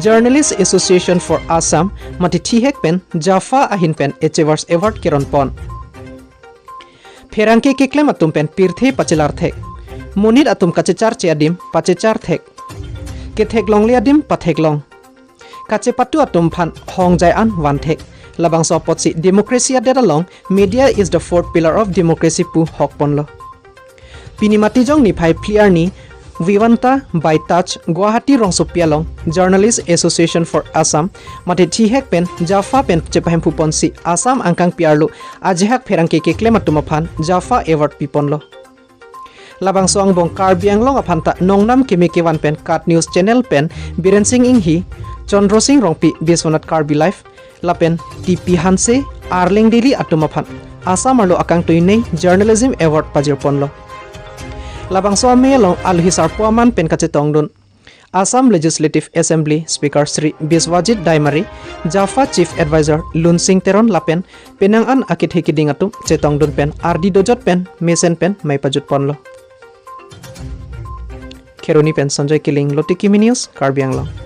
Journalists Association for Assam mati thihek pen JAFA ahin pen Achievers Award kiron pon. Pherangke keklem atum pen pirthe pachelar thek. Monit atum kachechar cheadim pachechar thek. Kethek long liadim pathek long. Kache patu atum phan hong jai an wan thek. Labang so potsi democracy adera long media is the fourth pillar of democracy pu hok ponlo. Pinimati jong ni phai clear ni Vivanta Guwahati rong sopialong Journalists Association for Assam mati thihek pen JAFA pen chepahem puponsi Assam angkang piarlo ajehak pherangke keklem atumaphan JAFA Award piponlo. Labang soang bong Karbi Anglong aphanta nongnam kemekewan pen Kat News Channel pen Biren Singh Inghi Chandro Singh rongpi Biswanat Karbi Life lapen TP Hanse Arling Daily atumaphan Assam arlo akang tuinei Journalism Award pajir ponlo. Labang so melong alhisar puaman pen kacetongdun Assam Legislative Assembly Speaker Sri Biswajit Daimari JAFA Chief Advisor Lun Singh Teron lapen penangan akit hikiding atum cetongdun pen ardi dojot pen mesen pen mai pajut ponlo. Keroni pen Sanjay Kiling Lotiki News Karbi Anglong.